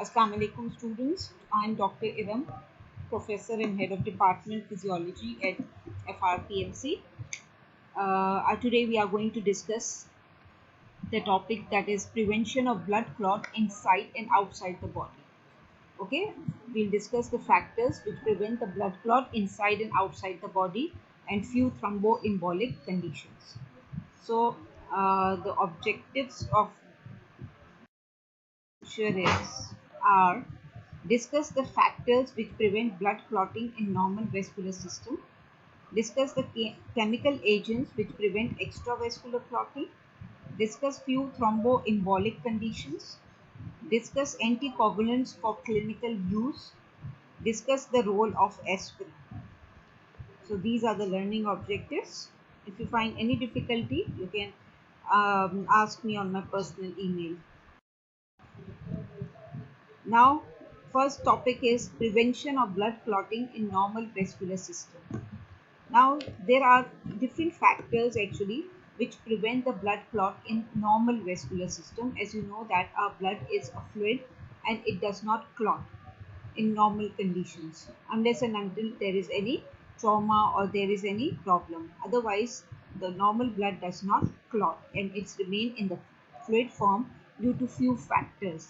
Assalamu alaikum students. I am Dr. Iram, Professor and Head of Department Physiology at FRPMC. Today we are going to discuss the topic that is prevention of blood clot inside and outside the body. Okay, we'll discuss the factors which prevent the blood clot inside and outside the body and few thromboembolic conditions. So the objectives of lecture are discuss the factors which prevent blood clotting in normal vascular system, discuss the chemical agents which prevent extravascular clotting, discuss few thromboembolic conditions, discuss anticoagulants for clinical use, discuss the role of aspirin. So these are the learning objectives. If you find any difficulty, you can ask me on my personal email. Now, first topic is prevention of blood clotting in normal vascular system. Now, there are different factors actually which prevent the blood clot in normal vascular system. As you know that our blood is a fluid and it does not clot in normal conditions unless and until there is any trauma or there is any problem. Otherwise, the normal blood does not clot and it's remain in the fluid form due to few factors.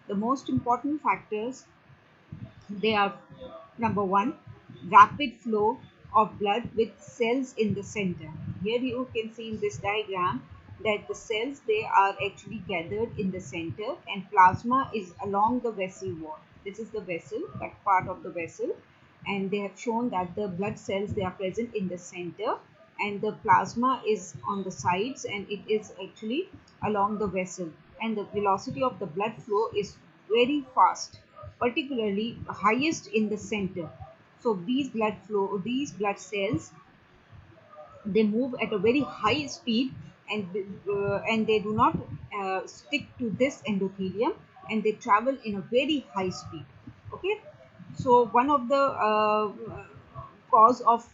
The most important factors, they are: number one, rapid flow of blood with cells in the center. Here you can see in this diagram that the cells, they are actually gathered in the center and plasma is along the vessel wall. This is the vessel, that part of the vessel, and they have shown that the blood cells, they are present in the center and the plasma is on the sides and it is actually along the vessel, and the velocity of the blood flow is very fast, particularly highest in the center. So these blood cells, they move at a very high speed, and they do not stick to this endothelium, and they travel in a very high speed. Okay, so one of the cause of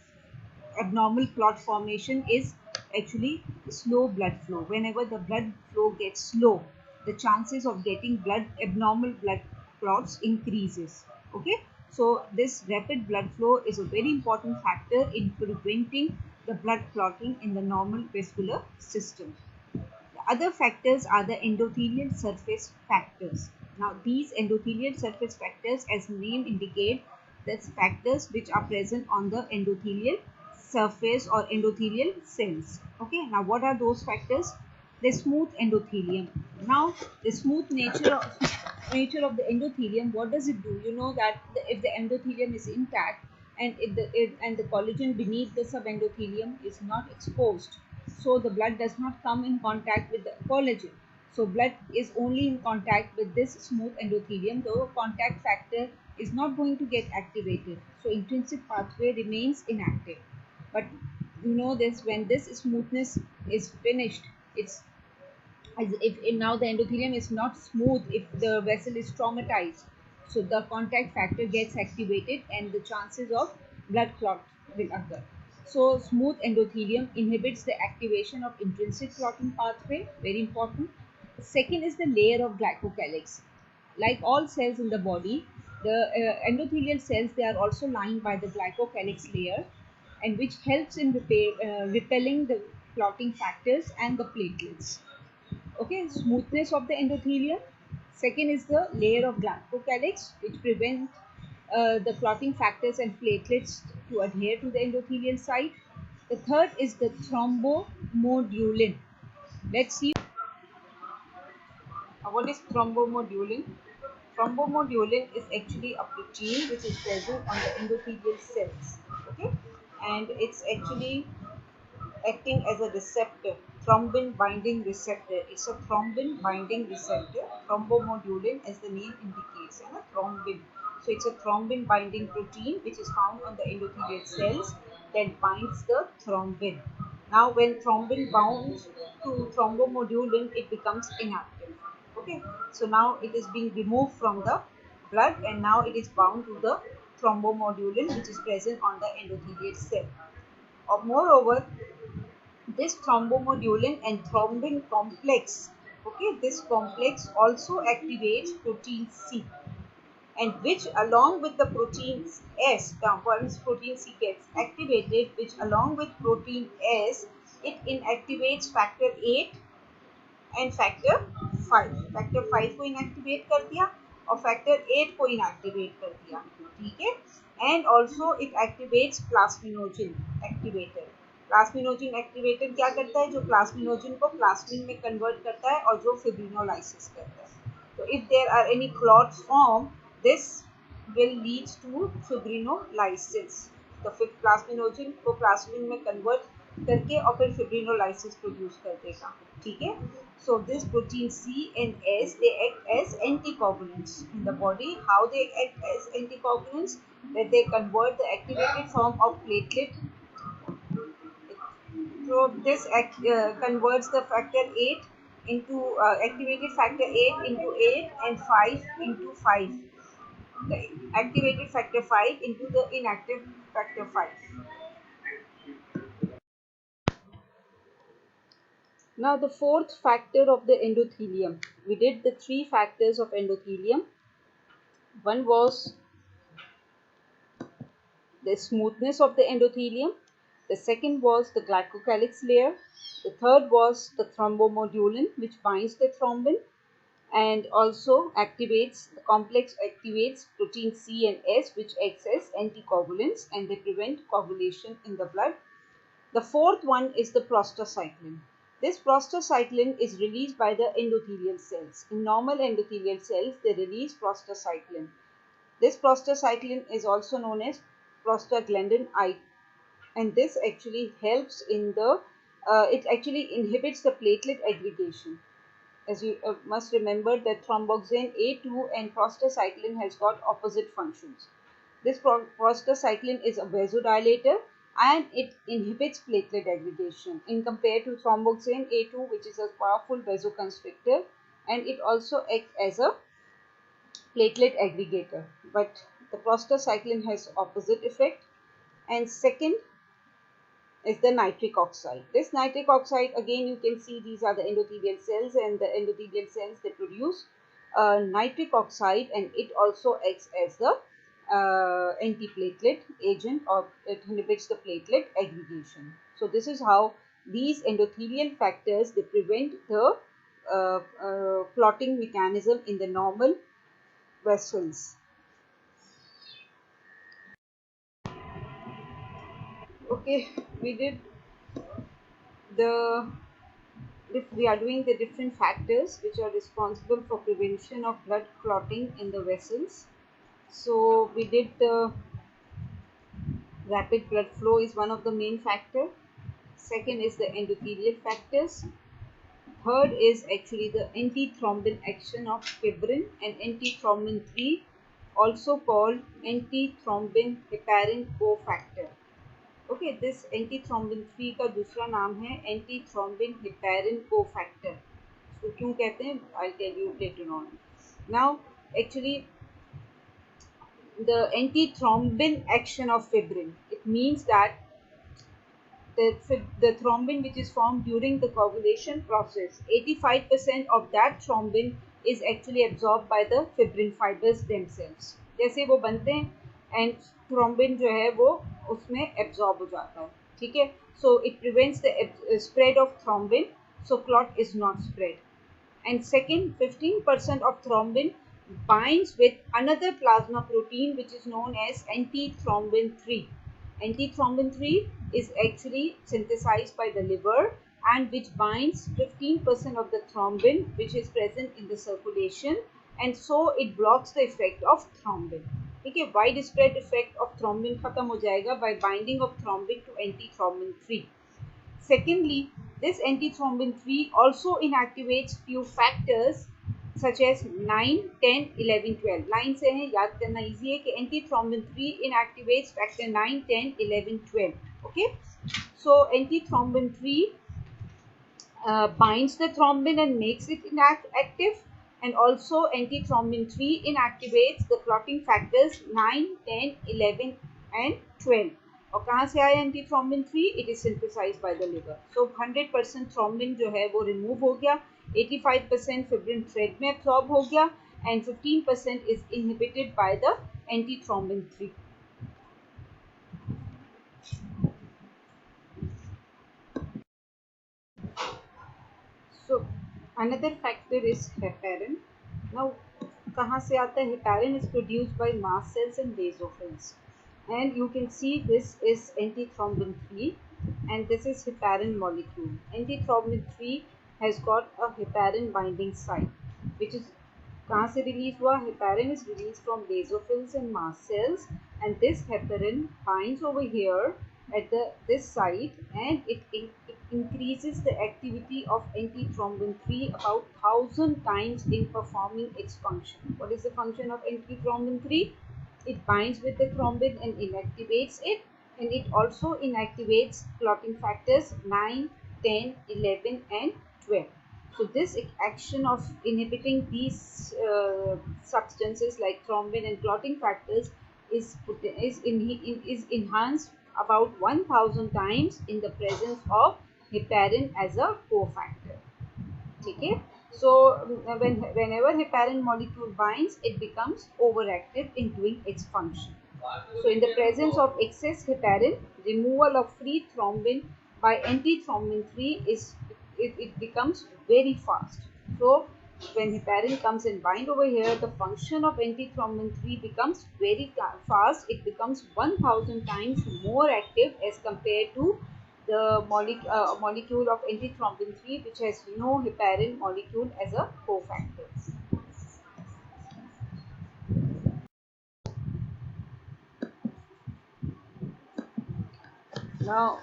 abnormal clot formation is actually slow blood flow. Whenever the blood flow gets slow, the chances of getting abnormal blood clots increases. Okay, so this rapid blood flow is a very important factor in preventing the blood clotting in the normal vascular system. The other factors are the endothelial surface factors. Now, these endothelial surface factors, as name indicate, that's factors which are present on the endothelial surface or endothelial cells. Okay, now what are those factors? The smooth endothelium. Now, the smooth nature of the endothelium, what does it do? You know that if the endothelium is intact and the collagen beneath the subendothelium is not exposed, so the blood does not come in contact with the collagen. So blood is only in contact with this smooth endothelium. The contact factor is not going to get activated, so intrinsic pathway remains inactive. But you know this, when this smoothness is finished, it's as if now the endothelium is not smooth, if the vessel is traumatized, so the contact factor gets activated and the chances of blood clot will occur. So smooth endothelium inhibits the activation of intrinsic clotting pathway, very important. Second is the layer of glycocalyx. Like all cells in the body, the endothelial cells, they are also lined by the glycocalyx layer, and which helps in repelling the clotting factors and the platelets. Okay, smoothness of the endothelium. Second is the layer of glycocalyx, which prevent the clotting factors and platelets to adhere to the endothelial site. The third is the thrombomodulin. Let's see what is thrombomodulin. Thrombomodulin is actually a protein which is present on the endothelial cells. Okay, and it's actually acting as a receptor, thrombin binding receptor. It's a thrombin binding receptor. Thrombomodulin, as the name indicates, thrombin. So it's a thrombin binding protein which is found on the endothelial cells that binds the thrombin. Now, when thrombin bounds to thrombomodulin, it becomes inactive. Okay, so now it is being removed from the blood and now it is bound to the thrombomodulin which is present on the endothelial cell. Moreover, this thrombomodulin and thrombin complex, okay, this complex also activates protein C. and which along with the protein S, once protein C gets activated, which along with protein S, it inactivates factor 8 and factor 5. Factor 5 को inactivate कर दिया और factor 8 को inactivate कर दिया, ठीक है. And also it activates plasminogen activator. Plasminogen activator क्या करता है? जो प्लास्मिनोजिन को प्लास्मिन में कन्वर्ट करता है और जो फिब्रिनोलाइसिस करता है. तो if there are any clots form, this will lead to fibrinolysis. तो फिर प्लास्मिनोजिन को प्लास्मिन में कन्वर्ट करके और फिर फिब्रिनोलाइसिस प्रोड्यूस कर देगा, ठीक है. So this protein C and S, they act as anticoagulants in the body. How they act as anticoagulants? That they convert the activated form of platelet. So this converts the factor 8 into activated factor 8 into 8 and 5 into 5. The activated factor 5 into the inactive factor 5. Now the fourth factor of the endothelium. We did the three factors of endothelium. One was the smoothness of the endothelium. The second was the glycocalyx layer. The third was the thrombomodulin, which binds the thrombin and also activates, the complex activates protein C and S, which acts as anticoagulants and they prevent coagulation in the blood. The fourth one is the prostacyclin. This prostacyclin is released by the endothelial cells. In normal endothelial cells, they release prostacyclin. This prostacyclin is also known as prostaglandin I, and this actually helps in the, it actually inhibits the platelet aggregation. As you must remember that thromboxane A2 and prostacyclin has got opposite functions. This prostacyclin is a vasodilator and it inhibits platelet aggregation in compared to thromboxane A2, which is a powerful vasoconstrictor, and it also acts as a platelet aggregator. But the prostacyclin has opposite effect. And second is the nitric oxide. This nitric oxide, again you can see these are the endothelial cells, and the endothelial cells, they produce nitric oxide, and it also acts as the antiplatelet agent, or it inhibits the platelet aggregation. So this is how these endothelial factors, they prevent the clotting mechanism in the normal vessels. Okay, we did the, if we are doing the different factors which are responsible for prevention of blood clotting in the vessels. So we did the rapid blood flow is one of the main factor. Second is the endothelial factors. Third is actually the antithrombin action of fibrin and antithrombin 3, also called antithrombin heparin cofactor. Okay, this antithrombin 3 का दूसरा नाम है antithrombin heparin cofactor. इसको क्यों कहते हैं? I'll tell you later on. Now, actually, the antithrombin action of fibrin, it means that the thrombin which is formed during the coagulation process, 85% of that thrombin is actually absorbed by the fibrin fibers themselves. जैसे वो बनते हैं and thrombin जो है वो उसमें absorb हो जाता है, ठीक है. So it prevents the spread of thrombin, so clot is not spread. And second, 15% of thrombin binds with another plasma protein which is known as antithrombin 3. Antithrombin 3 is actually synthesized by the liver and which binds 15% of the thrombin which is present in the circulation, and so it blocks the effect of thrombin. ठीक है, widespread effect of thrombin खत्म हो जाएगा by binding of thrombin to antithrombin 3. Secondly, this antithrombin 3 also inactivates few factors such as 9, 10, 11, 12. Line से है, याद करना easy है कि antithrombin 3 inactivates factor 9, 10, 11, 12. Okay, so antithrombin 3 binds the thrombin and makes it inactive, and also antithrombin 3 inactivates the clotting factors 9, 10, 11 and 12. और कहाँ से आया antithrombin 3? It is synthesized by the liver. So 100% thrombin जो है वो remove हो गया, 85% fibrin thread में absorb हो गया, and 15% is inhibited by the antithrombin 3. So another factor is heparin. Now, कहाँ से आता है? Heparin is produced by mast cells and basophils, and you can see this is antithrombin 3, and this is heparin molecule. Antithrombin 3 has got a heparin binding site, which is कहाँ से release हुआ? Heparin is released from basophils and mast cells, and this heparin binds over here at this site, and it increases the activity of antithrombin 3 about 1000 times in performing its function. What is the function of antithrombin 3? It binds with the thrombin and inactivates it, and it also inactivates clotting factors 9, 10, 11, and 12. So this action of inhibiting these substances like thrombin and clotting factors is enhanced about 1000 times in the presence of heparin as a cofactor. Okay? So whenever heparin molecule binds, it becomes overactive in doing its function. So in the presence of excess heparin, removal of free thrombin by antithrombin 3 it becomes very fast. So when heparin comes and bind over here, the function of antithrombin 3 becomes very fast. It becomes 1000 times more active as compared to the molecule of antithrombin 3, which has no heparin molecule as a cofactor. Now,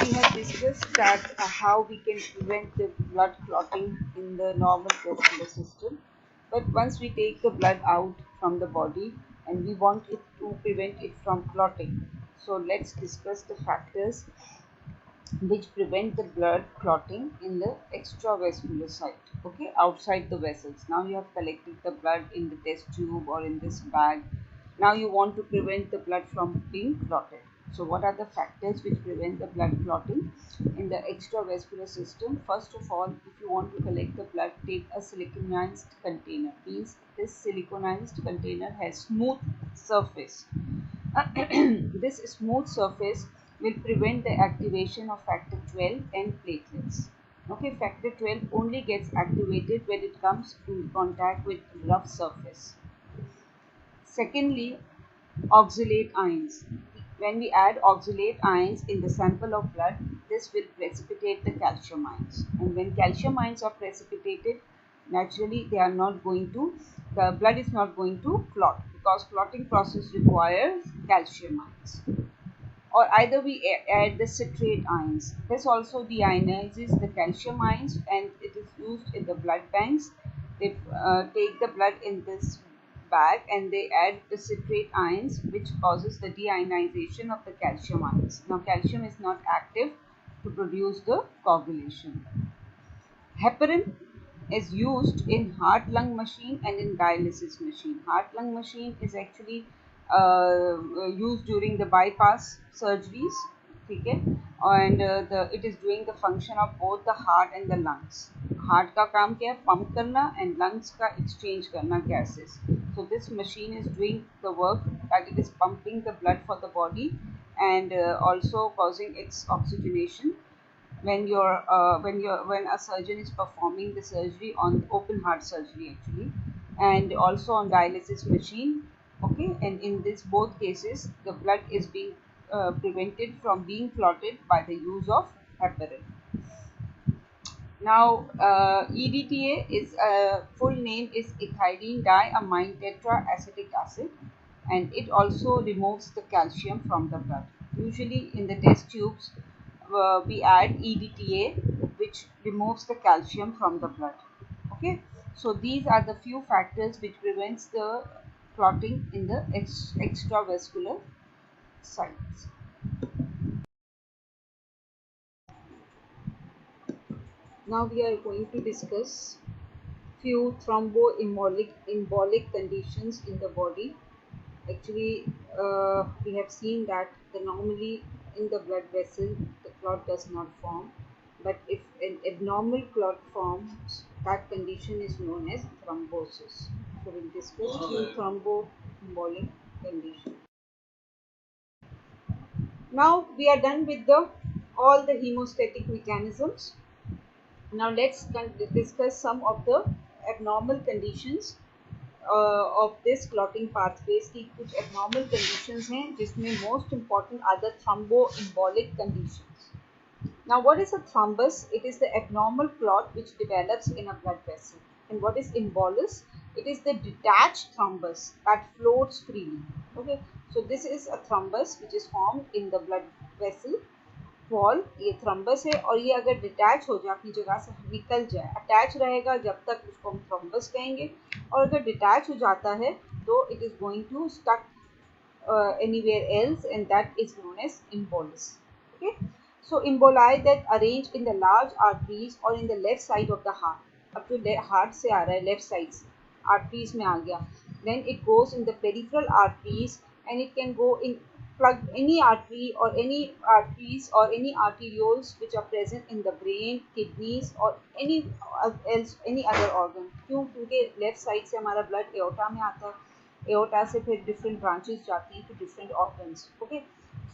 we have discussed that how we can prevent the blood clotting in the normal vascular system. But once we take the blood out from the body and we want it to prevent it from clotting, so let's discuss the factors which prevent the blood clotting in the extravascular site, okay, outside the vessels. Now you have collected the blood in the test tube or in this bag. Now you want to prevent the blood from being clotted. So what are the factors which prevent the blood clotting in the extravascular system? First of all, if you want to collect the blood, take a siliconized container. Means this siliconized container has smooth surface. This smooth surface will prevent the activation of factor 12 and platelets. Okay, factor 12 only gets activated when it comes in contact with rough surface. Secondly, oxalate ions. When we add oxalate ions in the sample of blood, this will precipitate the calcium ions. And when calcium ions are precipitated, naturally they are not going to, the blood is not going to clot, because clotting process requires calcium ions. Or either we add the citrate ions. This also deionizes the calcium ions, and it is used in the blood banks. They take the blood in this bag and they add the citrate ions, which causes the deionization of the calcium ions. Now calcium is not active to produce the coagulation. Heparin is used in heart-lung machine and in dialysis machine. Heart-lung machine is actually used during the bypass surgeries, okay? And it is doing the function of both the heart and the lungs. Heart का काम क्या है? Pump करना, and lungs का exchange करना gases. So this machine is doing the work that it is pumping the blood for the body and also causing its oxygenation when a surgeon is performing the surgery on open heart surgery actually, and also on dialysis machine, okay. And in this both cases the blood is being prevented from being clotted by the use of heparin. Now EDTA is full name is ethylene diamine tetraacetic acid, and it also removes the calcium from the blood. Usually in the test tubes we add EDTA, which removes the calcium from the blood. Okay, so these are the few factors which prevents the clotting in the extravascular sites. Now we are going to discuss few thromboembolic conditions in the body. Actually, we have seen that normally in the blood vessel the clot does not form, but if an abnormal clot forms, that condition is known as thrombosis. So we'll discuss few thromboembolic conditions. Now we are done with all the hemostatic mechanisms. Now let's discuss some of the abnormal conditions of this clotting pathways की कुछ abnormal conditions हैं जिसमें most important are the thromboembolic conditions. Now what is a thrombus? It is the abnormal clot which develops in a blood vessel. And what is embolus? It is the detached thrombus that floats freely. Okay, so this is a thrombus which is formed in the blood vessel wall, ये thrombus है और ये अगर detach हो जाए अपनी जगह से निकल जाए, अटैच रहेगा जब तक उसको हम थ्रम्बस कहेंगे, और अगर डिटैच हो जाता है तो it is going to stuck anywhere else and that is known as embolus. Okay, so emboli that arrange in the large arteries or in the left side of the heart. अब तो heart से आ रहा है, left side से arteries में आ गया, then it goes in the peripheral arteries and it can go in plug any artery or any arteries or any arterioles which are present in the brain, kidneys or any else any other organ. क्यों? क्योंकि left side से हमारा blood aorta में आता है, aorta से फिर different branches जाती हैं to different organs. Okay,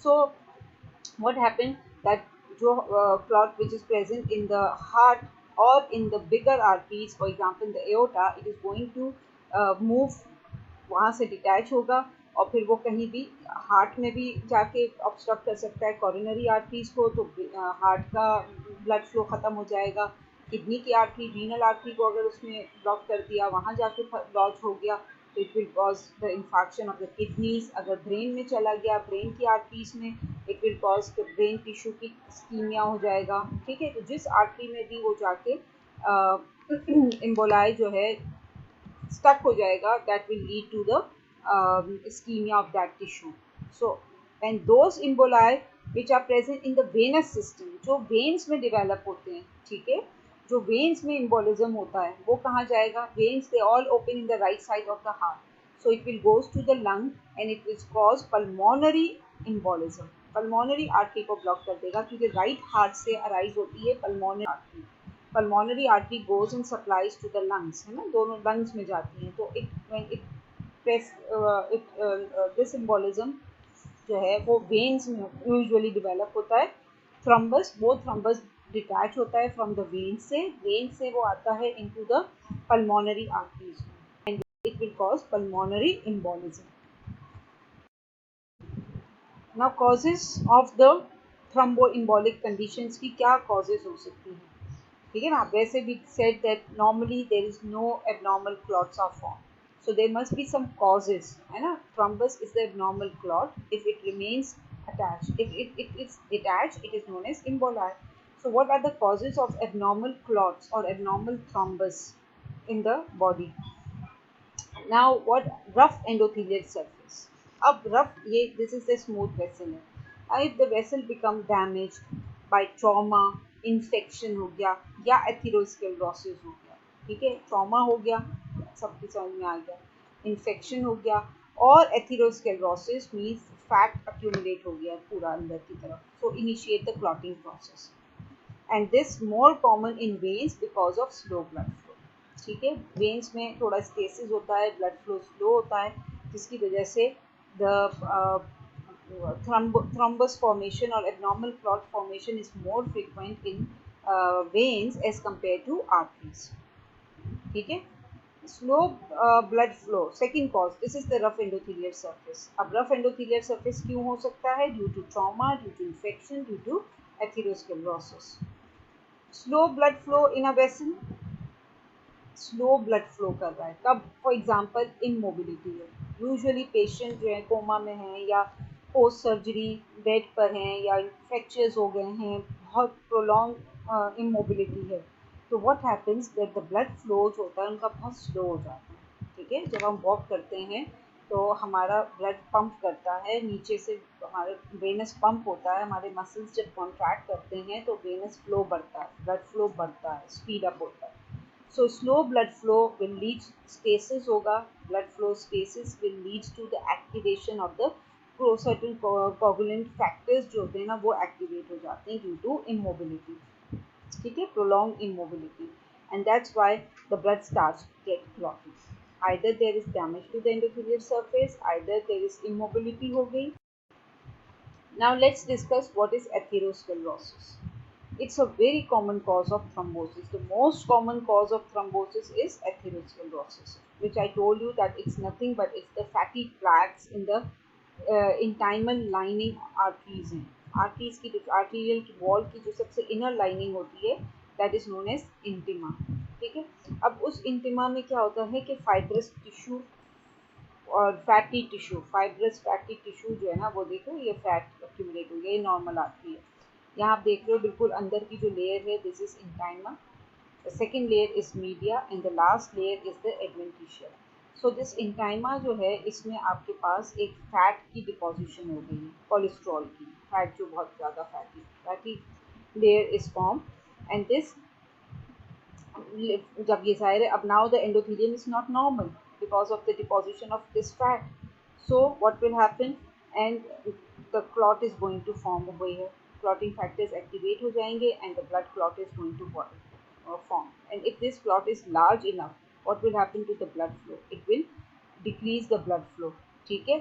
so what happened that जो clot which is present in the heart or in the bigger arteries, for example the aorta, it is going to move, वहाँ से detach होगा और फिर वो कहीं भी हार्ट में भी जाके ऑब्स्ट्रक्ट कर सकता है कॉरोनरी आर्टरीज को, तो हार्ट का ब्लड फ्लो ख़त्म हो जाएगा. किडनी की आर्टरी, रीनल आर्टरी को अगर उसने ब्लॉक कर दिया, वहाँ जाके लॉज हो गया, तो it will cause the infection of the kidneys. अगर ब्रेन में चला गया, ब्रेन की आर्टरीज में, it will cause the brain tissue की स्कीमिया हो जाएगा. ठीक है, तो जिस आर्टरी में भी वो जाके एम्बोलाई जो है stuck हो जाएगा, that will lead to the ischemia of that tissue. So and those emboli which are present in the venous system, जो veins में develop होते हैं, ठीक है, जो veins में embolism होता है वो कहाँ जाएगा? Veins they all open in the right side of the heart, so it will goes to the lung and it will cause pulmonary embolism. Pulmonary artery को block कर देगा क्योंकि right heart से arise होती है pulmonary artery. Pulmonary artery goes and supplies to the lungs, है ना, दोनों lungs में जाती हैं. तो this embolism जो है वो veins में usually develop होता है. Thrombus, वो thrombus detach होता है from the vein से वो आता है into the pulmonary arteries and it will cause pulmonary embolism. Now causes of the thromboembolic conditions की क्या causes हो सकती हैं? ठीक है ना, वैसे भी said that normally there is no abnormal clots are formed, so there must be some causes, है ना. Thrombus is the abnormal clot if it remains attached. If it is detached, it is known as emboli. So what are the causes of abnormal clots or abnormal thrombus in the body? Now what? Rough endothelial surface. अब rough, ये this is the smooth vessel है. If the vessel become damaged by trauma, infection हो गया या atherosclerosis हो गया, ठीक है, ट्रॉमा हो गया, सबकी समझ में आ गया, इन्फेक्शन हो गया और एथेरोस्क्लेरोसिस मीन्स फैट अक्यूमुलेट हो गया पूरा अंदर की तरफ, so initiate the clotting process and this more common in veins because of slow blood flow. ठीक है, वेन्स में थोड़ा स्टेसिस होता है, ब्लड फ्लो स्लो होता है, जिसकी वजह से the thrombus formation or abnormal clot formation is more frequent in veins as compared to arteries. ठीक है, slow blood flow, second cause, this is the rough endothelial surface. अब rough endothelial surface क्यों हो सकता है? Due to trauma, due to infection, due to atherosclerosis. Slow blood flow in a vessel, slow blood flow कर रहा है कब? For example immobility है, यूजुअली पेशेंट जो है कोमा में हैं या पोस्ट सर्जरी बेड पर हैं या फ्रैक्चर्स हो गए हैं, बहुत प्रोलॉन्ग इमोबिलिटी है, तो what happens that the blood flow जो होता है उनका बहुत स्लो हो जाता है. ठीक है, जब हम वॉक करते हैं तो हमारा ब्लड पंप करता है नीचे से, हमारे वेनस पंप होता है, हमारे मसल्स जब कॉन्ट्रैक्ट करते हैं तो वेनस फ्लो बढ़ता है, ब्लड फ्लो बढ़ता है, स्पीड अप होता है. So slow blood flow will lead stasis होगा, blood flow stasis will lead to the activation of the certain coagulant factors जो होते हैं ना वो activate हो जाते हैं due to immobility. ठीक है, prolonged immobility, and that's why the blood starts to get clotted. either there is damage to the endothelial surface, either there is immobility हो गई. Now let's discuss what is atherosclerosis. It's a very common cause of thrombosis. The most common cause of thrombosis is atherosclerosis, which I told you that it's nothing but it's the fatty plaques in the intimal lining arteries हैं. Arteries की arterial wall की जो सबसे inner lining होती है, that is known as intima. ठीक है. अब उस intima में क्या होता है कि fibrous tissue और fatty tissue, fibrous fatty tissue जो है ना, वो देखो ये फैट एक्यूमुलेट हो गया, ये नॉर्मल आती है. यहाँ आप देख रहे हो बिल्कुल अंदर की जो लेयर है, this is intima, the second layer is media and the last layer is the adventitia. So this intima जो है, इसमें आपके पास एक फैट की डिपोजिशन हो गई है, कोलेस्ट्रॉल की फैट, जो बहुत ज़्यादा fatty layer is form. And this, जब ये जाहिर है, अब now the endothelium is not normal because of the deposition of this fat. So what will happen? And the clot is going to form over here. Clotting factors activate हो जाएंगे and the blood clot is going to form. And if this clot is large enough, what will happen to the blood flow? It will decrease the blood flow. ठीक है.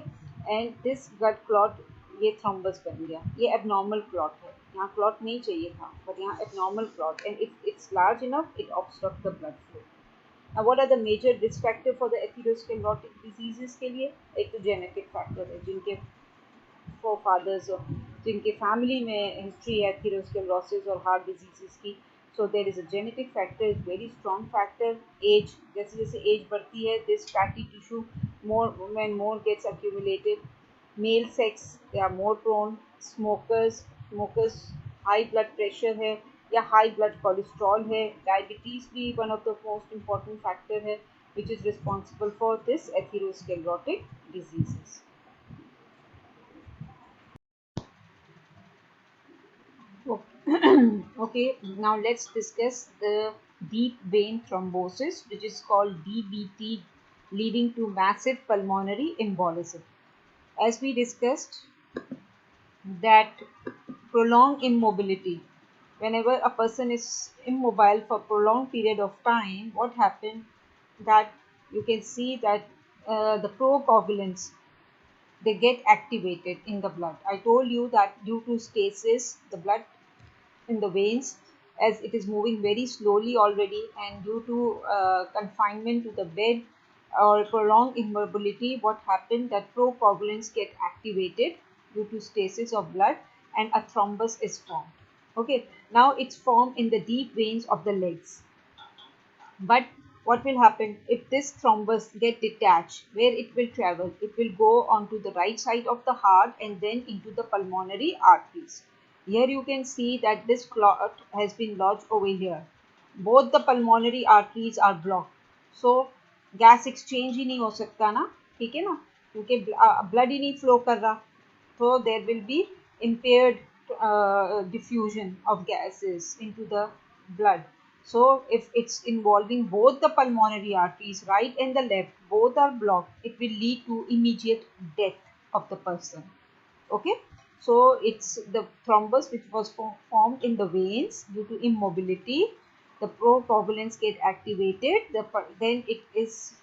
And this blood clot, ये thrombus बन गया, ये abnormal clot है. यहाँ clot नहीं चाहिए था, but यहाँ abnormal clot, and if it's large enough, it obstructs the blood flow. Now, what are the major risk factors for the atherosclerotic diseases के लिए? एक तो genetic factor है, जिनके forefathers और जिनके family में history है atherosclerosis और heart diseases की. So there is a genetic factor, is very strong factor. Age, जैसे जैसे age बढ़ती है, this fatty tissue more gets accumulated. Male sex, they are more prone. Smokers high blood pressure है या high blood cholesterol है. Diabetes भी one of the most important factor है which is responsible for this atherosclerotic diseases. Okay, now let's discuss the deep vein thrombosis, which is called DVT, leading to massive pulmonary embolism. As we discussed, that prolonged immobility, whenever a person is immobile for prolonged period of time, what happens that you can see that the procoagulants, they get activated in the blood. I told you that due to stasis, the blood in the veins, as it is moving very slowly already, and due to confinement to the bed or prolonged immobility, what happened that procoagulants get activated due to stasis of blood and a thrombus is formed. Okay, now it's formed in the deep veins of the legs. But what will happen if this thrombus get detached? Where it will travel? It will go onto the right side of the heart and then into the pulmonary arteries. Here you can see that this clot has been lodged over here. Both the pulmonary arteries are blocked. So gas exchange ही नहीं हो सकता ना, ठीक है ना, क्योंकि blood ही नहीं flow कर रहा. So there will be impaired diffusion of gases into the blood. So if it's involving both the pulmonary arteries, right and the left, both are blocked, it will lead to immediate death of the person. Okay, so it's the thrombus which was formed in the veins due to immobility. The procoagulants get activated. Then it is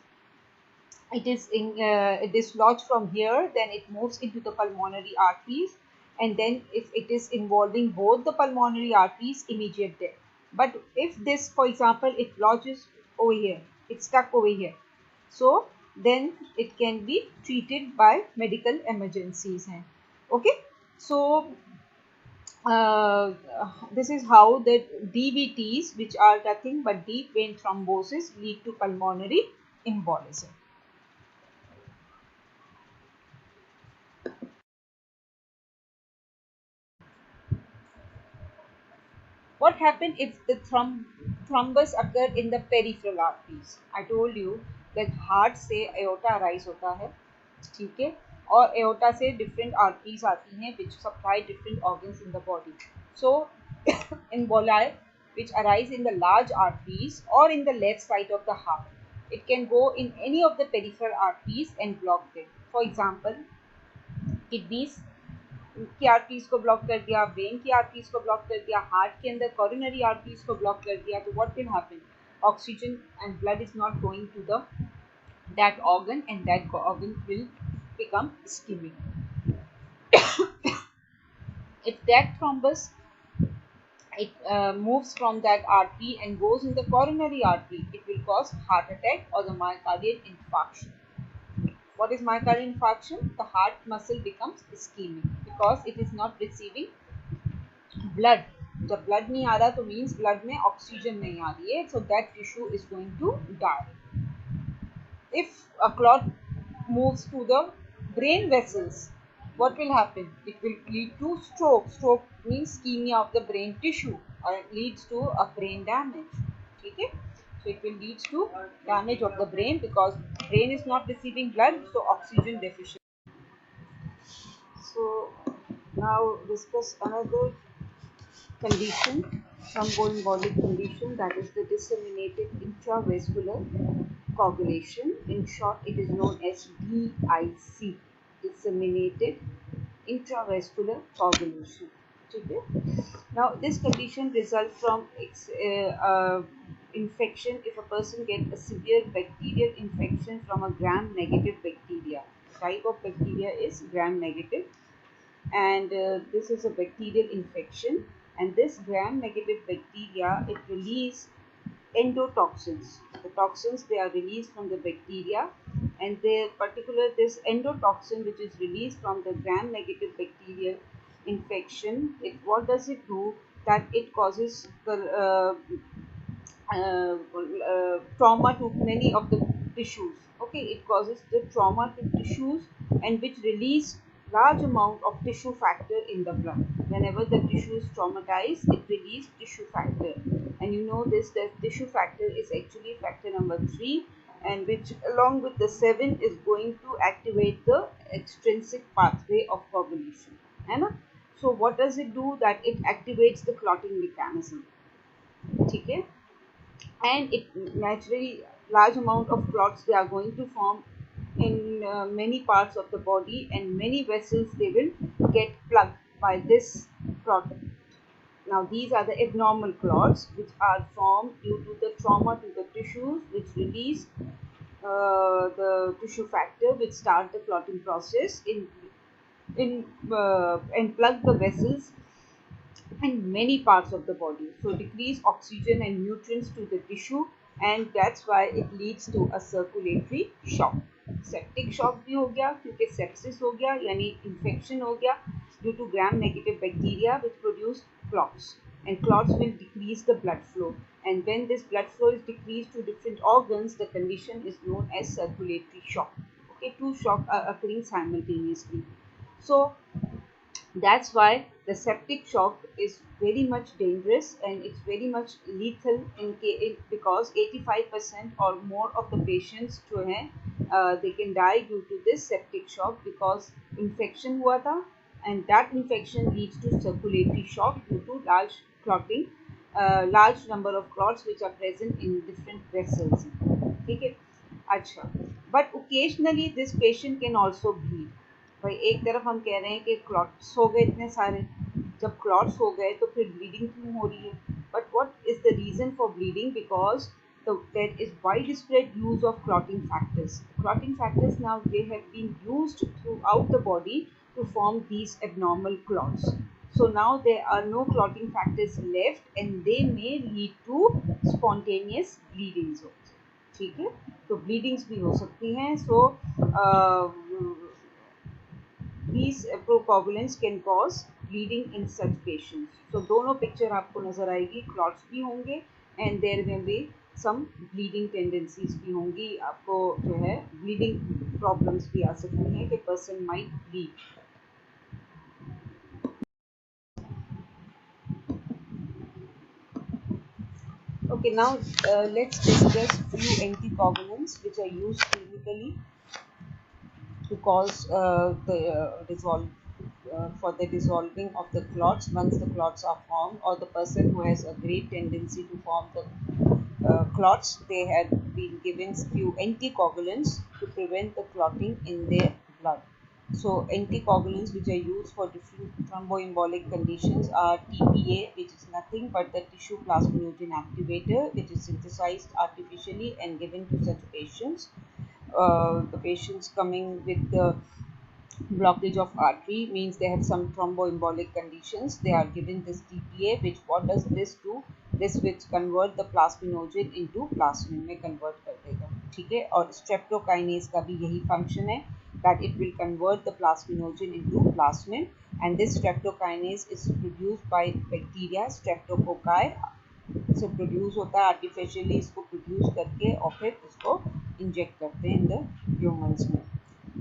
dislodged from here. Then it moves into the pulmonary arteries, and then if it is involving both the pulmonary arteries, immediate death. But if this, for example, it lodges over here, it's stuck over here, so then it can be treated by medical emergencies. Okay, so this is how the DVTs, which are nothing but deep vein thrombosis, lead to pulmonary embolism. What happened if the thrombus occurred in the peripheral arteries? I told you that heart से aorta arise होता है, ठीक है, और aorta से different arteries आती हैं which supply different organs in the body. So emboli which arise in the large arteries or in the left side of the heart, it can go in any of the peripheral arteries and block them. For example, kidneys की arteries को block कर दिया, when की arteries को block कर दिया, heart के अंदर कोरोनरी आर्टरीज को ब्लॉक कर दिया, तो what will happen? Oxygen and blood is not going to the that organ, and that organ will become ischemic. If that thrombus it moves from that artery and goes in the coronary artery, it will cause heart attack or the myocardial infarction. What is myocardial infarction? The heart muscle becomes ischemic because it is not receiving blood. जब blood नहीं आ रहा तो means blood में oxygen नहीं आ रही है, so that tissue is going to die. If a clot moves to the brain vessels, what will happen? It will lead to stroke. Stroke means ischemia of the brain tissue, or it leads to a brain damage. Okay? So it will lead to damage of the brain because brain is not receiving blood, so oxygen deficiency. So now discuss another condition, thromboembolic condition, that is the disseminated intravascular coagulation. In short, it is known as DIC, disseminated intravascular coagulation. Okay. Now, this condition results from infection if a person gets a severe bacterial infection from a gram-negative bacteria. Type of bacteria is gram-negative, and this is a bacterial infection. And this gram-negative bacteria, it release endotoxins. The toxins, they are released from the bacteria, and this endotoxin which is released from the gram-negative bacterial infection, what does it do? That it causes the trauma to many of the tissues. Okay, it causes the trauma to tissues, and which release large amount of tissue factor in the blood. Whenever the tissue is traumatized, it releases tissue factor, and you know this, that tissue factor is actually factor number 3, and which along with the 7 is going to activate the extrinsic pathway of coagulation. So what does it do? That it activates the clotting mechanism. Okay, and it naturally large amount of clots they are going to form in many parts of the body, and many vessels they will get plugged by this clot. Now these are the abnormal clots which are formed due to the trauma to the tissues, which release the tissue factor, which start the clotting process and plug the vessels in many parts of the body. So decrease oxygen and nutrients to the tissue, and that's why it leads to a circulatory shock. Septic shock भी हो गया क्योंकि sepsis हो गया यानी infection हो गया due to gram negative bacteria which produce clots, and clots will decrease the blood flow, and when this blood flow is decreased to different organs, the condition is known as circulatory shock. Okay, two shocks are occurring simultaneously. So that's why the septic shock is very much dangerous, and it's very much lethal because 85% or more of the patients जो हैं they can die due to this septic shock because infection हुआ था, and that infection leads to circulatory shock due to large clotting, large number of clots which are present in different vessels. ठीक है, अच्छा, but occasionally this patient can also bleed. भाई एक तरफ हम कह रहे हैं कि क्लॉट्स हो गए इतने सारे, जब क्लॉट्स हो गए तो फिर ब्लीडिंग क्यों हो रही है? But what is the reason for bleeding? Because there is widespread use of clotting factors. Clotting factors now they have been used throughout the body to form these abnormal clots. So now there are no clotting factors left, and they may lead to spontaneous bleedings also. ठीक है, तो bleedings भी हो सकती हैं. So these coagulants can cause bleeding in such patients. So दोनों picture आपको नजर आएगी, क्लॉट्स भी होंगे एंड देयर में भी सम ब्लीडिंग टेंडेंसीज भी होंगी. आपको जो है ब्लीडिंग प्रॉब्लम्स भी आ सकती हैं कि person might bleed. Okay, now let's discuss few anticoagulants which are used clinically to cause for the dissolving of the clots once the clots are formed, or the person who has a great tendency to form the clots, they have been given few anticoagulants to prevent the clotting in their blood. So anticoagulants which are used for different thromboembolic conditions are TPA, which is nothing but the tissue plasminogen activator, which is synthesized artificially and given to such patients. the patients coming with the blockage of artery, means they have some thromboembolic conditions, they are given this TPA, which what does this do, this which convert the plasminogen into plasmin में convert कर देगा, ठीक है. और streptokinase का भी यही function है, that it will convert the plasminogen into plasmin, and this streptokinase is produced by bacteria streptococci से प्रोड्यूस होता है आर्टिफिशियली, इसको प्रोड्यूस करके और फिर इसको इंजेक्ट करते हैं इन द ह्यूमंस में.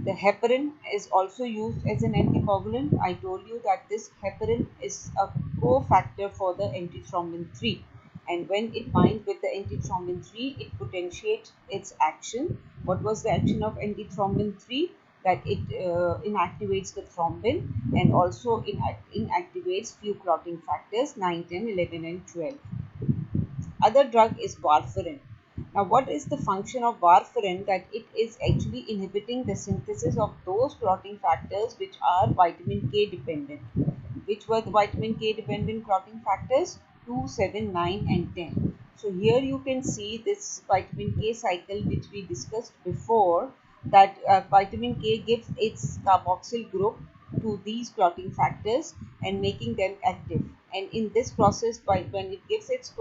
The heparin is also used as an anticoagulant. I told you that this heparin is a cofactor for the antithrombin 3, and when it binds with the antithrombin 3, it potentiates its action. What was the action of antithrombin 3? That it inactivates the thrombin and also inactivates few clotting factors 9, 10, 11 and 12. Other drug is warfarin. Now, what is the function of warfarin? That it is actually inhibiting the synthesis of those clotting factors which are vitamin K dependent. Which were the vitamin K dependent clotting factors? 2, 7, 9 and 10. So here you can see this vitamin K cycle which we discussed before, that vitamin K gives its carboxyl group to these clotting factors and making them active. And in this process, when it gives its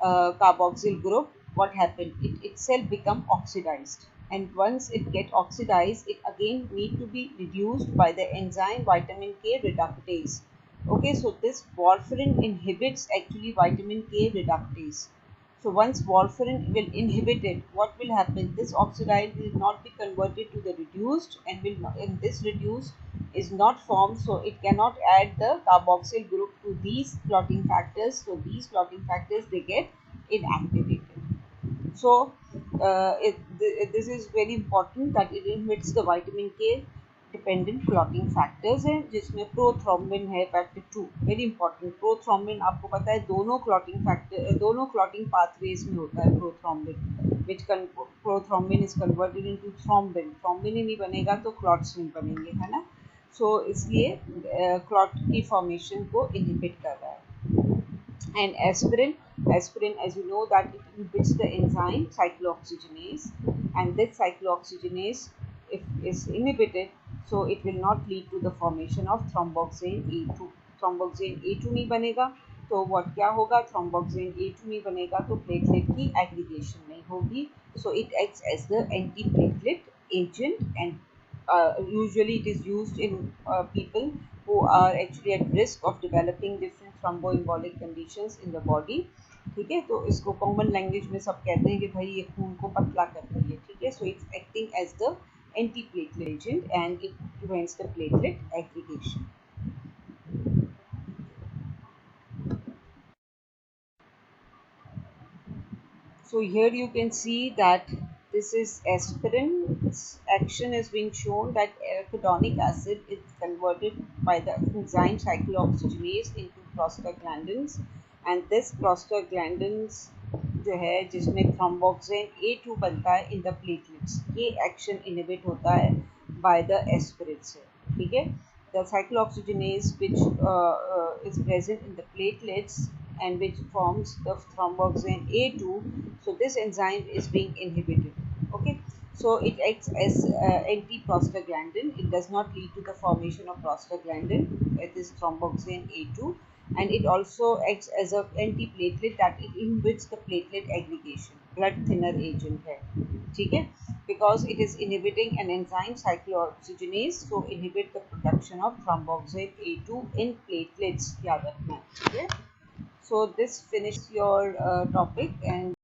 carboxyl group, what happened? It itself become oxidized, and once it get oxidized, it again need to be reduced by the enzyme vitamin K reductase. Okay, so this warfarin inhibits actually vitamin K reductase. So once warfarin will inhibit it, what will happen? This oxidized will not be converted to the reduced, and will not, and this reduced is not formed, so it cannot add the carboxyl group to these clotting factors. So these clotting factors, they get inactivated. So this is very important, that it inhibits the vitamin K dependent clotting factors हैं, जिसमें prothrombin है factor 2, very important. Prothrombin आपको पता है दोनों clotting factor, दोनों clotting pathways में होता है prothrombin, which prothrombin is converted into thrombin. Thrombin ही नहीं बनेगा तो क्लॉट्स नहीं बनेंगे, है ना. सो इसलिए क्लॉट की फॉर्मेशन को इनहिबिट कर रहा है. And aspirin, as you know, that it inhibits the enzyme cyclooxygenase, and this cyclooxygenase, if is inhibited, so it will not lead to the formation of thromboxane A2. thromboxane A2 नहीं बनेगा तो what क्या होगा? thromboxane A2 नहीं बनेगा तो platelet की aggregation नहीं होगी. So it acts as the antiplatelet agent, and usually it is used in people who are actually at risk of developing different thromboembolic conditions in the body. ठीक है, तो इसको कॉमन लैंग्वेज में सब कहते हैं कि भाई ये खून को पतला करती है. ठीक है, so it's acting as the antiplatelet agent, and it prevents the platelet aggregation. So here you can see that this is aspirin. Its action is being shown that arachidonic acid is converted by the enzyme cyclooxygenase into prostaglandins, and this prostaglandins जो है जिसमें thromboxane A2 बनता है in the platelets, ये action inhibit होता है by the aspirin से. ठीक है, the cyclooxygenase which is present in the platelets and which forms the thromboxane A2, so this enzyme is being inhibited. Okay, so it acts as anti-prostaglandin. It does not lead to the formation of prostaglandin. It is thromboxane A2, and it also acts as an antiplatelet, that it inhibits the platelet aggregation. Blood thinner agent है, ठीक है, because it is inhibiting an enzyme cyclooxygenase, so inhibit the production of thromboxane A2 in platelets. याद रखना है, ठीक है. So this finishes your topic, and